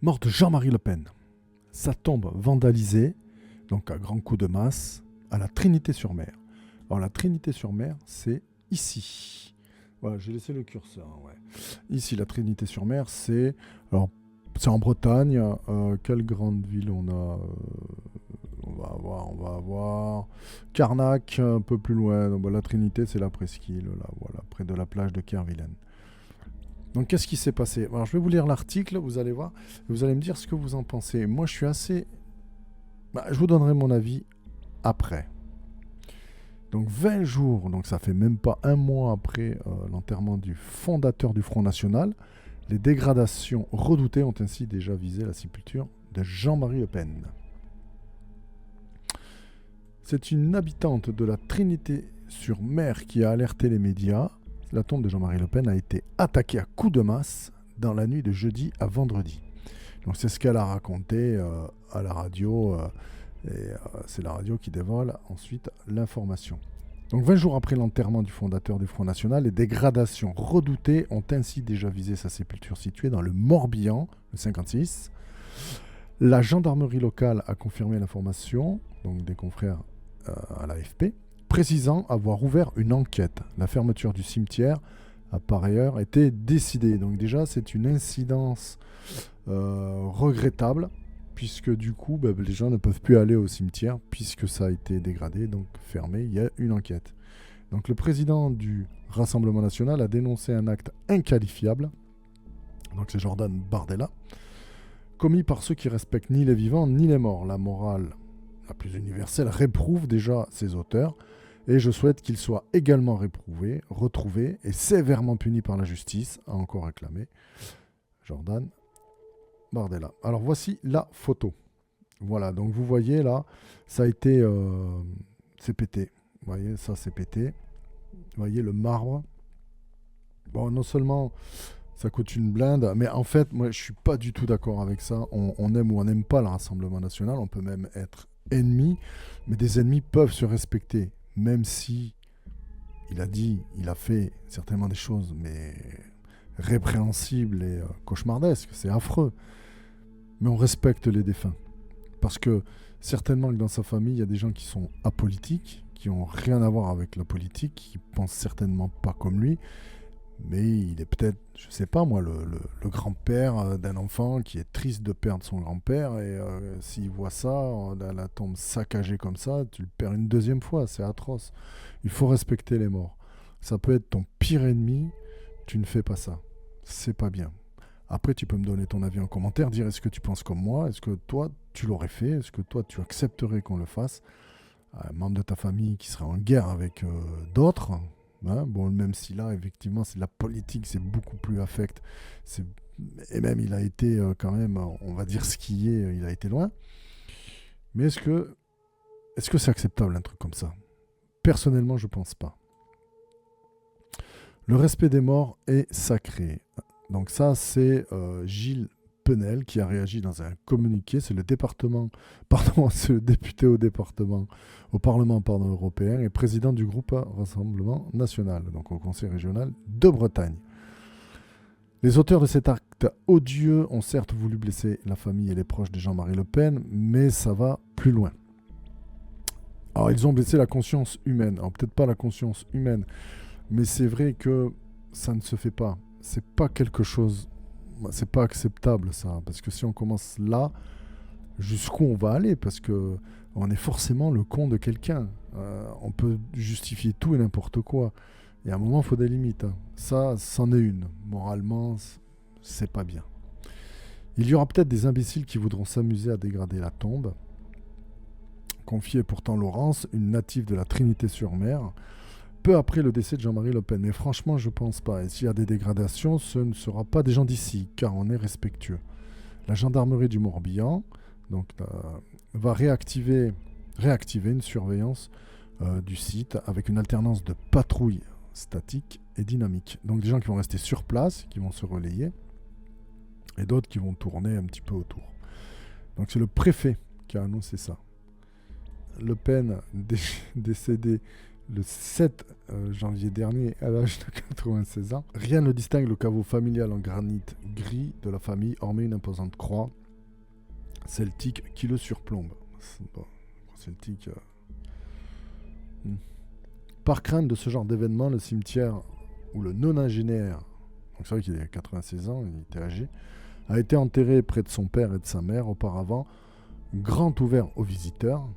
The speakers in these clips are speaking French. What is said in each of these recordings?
Mort de Jean-Marie Le Pen. Sa tombe vandalisée, donc à grands coups de masse, à la Trinité-sur-Mer. Alors la Trinité-sur-Mer, c'est ici. Voilà, j'ai laissé le curseur. Ouais. Ici, la Trinité-sur-Mer, c'est... Alors, c'est en Bretagne. Quelle grande ville on a on va avoir Carnac, un peu plus loin. Donc, la Trinité, c'est la presqu'île, là, voilà, près de la plage de Kerguelen. Donc, qu'est-ce qui s'est passé? Alors, je vais vous lire l'article, vous allez voir, et vous allez me dire ce que vous en pensez. Moi, je suis assez... je vous donnerai mon avis après. Donc 20 jours, donc ça fait même pas un mois après l'enterrement du fondateur du Front National, les dégradations redoutées ont ainsi déjà visé la sépulture de Jean-Marie Le Pen. C'est une habitante de la Trinité-sur-Mer qui a alerté les médias. La tombe de Jean-Marie Le Pen a été attaquée à coups de masse dans la nuit de jeudi à vendredi. Donc c'est ce qu'elle a raconté à la radio. C'est la radio qui dévoile ensuite l'information. Donc 20 jours après l'enterrement du fondateur du Front National, les dégradations redoutées ont ainsi déjà visé sa sépulture située dans le Morbihan, le 56. La gendarmerie locale a confirmé l'information, donc des confrères à l'AFP, précisant avoir ouvert une enquête. La fermeture du cimetière a par ailleurs été décidée. Donc déjà, c'est une incidence regrettable, puisque du coup, les gens ne peuvent plus aller au cimetière, puisque ça a été dégradé, donc fermé, il y a une enquête. Donc le président du Rassemblement National a dénoncé un acte inqualifiable, donc c'est Jordan Bardella, commis par ceux qui respectent ni les vivants ni les morts. La morale la plus universelle réprouve déjà ses auteurs, et je souhaite qu'ils soient également réprouvés, retrouvés et sévèrement punis par la justice, a encore réclamé Jordan Bardella. Alors voici la photo. Voilà, donc vous voyez là, ça a été... c'est pété. Vous voyez, ça c'est pété. Vous voyez le marbre. Bon, non seulement ça coûte une blinde, mais en fait, moi je suis pas du tout d'accord avec ça. On aime ou on n'aime pas le Rassemblement National, on peut même être ennemi, mais des ennemis peuvent se respecter, même si il a fait certainement des choses, mais répréhensibles et cauchemardesques, c'est affreux. Mais on respecte les défunts. Parce que certainement que dans sa famille, il y a des gens qui sont apolitiques, qui n'ont rien à voir avec la politique, qui pensent certainement pas comme lui. Mais il est peut-être, je sais pas moi, le grand-père d'un enfant qui est triste de perdre son grand-père. Et s'il voit ça, la tombe saccagée comme ça, tu le perds une deuxième fois, c'est atroce. Il faut respecter les morts. Ça peut être ton pire ennemi, tu ne fais pas ça. C'est pas bien. Après, tu peux me donner ton avis en commentaire, dire est-ce que tu penses comme moi, est-ce que toi, tu l'aurais fait, est-ce que toi, tu accepterais qu'on le fasse. Un membre de ta famille qui serait en guerre avec d'autres, hein, bon, même si là, effectivement, c'est de la politique, c'est beaucoup plus affect. Et même, il a été quand même, on va dire ce qui est, il a été loin. Mais est-ce que c'est acceptable un truc comme ça? Personnellement, je pense pas. Le respect des morts est sacré. Donc ça, c'est Gilles Penel qui a réagi dans un communiqué. C'est le c'est le député au Parlement européen et président du groupe Rassemblement National, donc au Conseil régional de Bretagne. Les auteurs de cet acte odieux ont certes voulu blesser la famille et les proches de Jean-Marie Le Pen, mais ça va plus loin. Alors ils ont blessé la conscience humaine. Alors peut-être pas la conscience humaine, mais c'est vrai que ça ne se fait pas. C'est pas quelque chose, c'est pas acceptable ça, parce que si on commence là, jusqu'où on va aller, parce que on est forcément le con de quelqu'un. On peut justifier tout et n'importe quoi. Et à un moment, il faut des limites. Hein. Ça, c'en est une. Moralement, c'est pas bien. Il y aura peut-être des imbéciles qui voudront s'amuser à dégrader la tombe. Confiait pourtant Laurence, une native de la Trinité-sur-Mer, peu après le décès de Jean-Marie Le Pen. Mais franchement, je pense pas. Et s'il y a des dégradations, ce ne sera pas des gens d'ici, car on est respectueux. La gendarmerie du Morbihan va réactiver une surveillance du site avec une alternance de patrouilles statiques et dynamiques. Donc des gens qui vont rester sur place, qui vont se relayer, et d'autres qui vont tourner un petit peu autour. Donc c'est le préfet qui a annoncé ça. Le Pen, décédé le 7 janvier dernier à l'âge de 96 ans. Rien ne distingue le caveau familial en granit gris de la famille, hormis une imposante croix celtique qui le surplombe. Bon, celtique. Par crainte de ce genre d'événement, le cimetière où le nonagénaire, donc c'est vrai qu'il a 96 ans, il était âgé, a été enterré près de son père et de sa mère auparavant, grand ouvert aux visiteurs,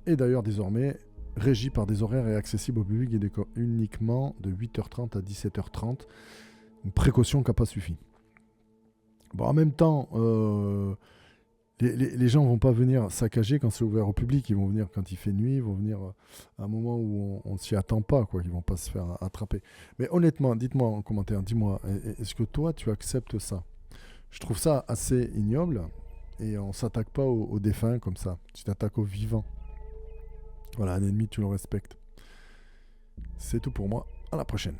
et d'ailleurs désormais régi par des horaires et accessible au public uniquement de 8h30 à 17h30, une précaution qui n'a pas suffi. Bon, en même temps, les gens vont pas venir saccager quand c'est ouvert au public, ils vont venir quand il fait nuit, ils vont venir à un moment où on ne s'y attend pas, quoi, ils vont pas se faire attraper. Mais honnêtement, dites-moi en commentaire, dis-moi, est-ce que toi tu acceptes ça? Je trouve ça assez ignoble, et on s'attaque pas aux défunts comme ça, tu t'attaques aux vivants. Voilà, un ennemi tu le respectes. C'est tout pour moi, à la prochaine.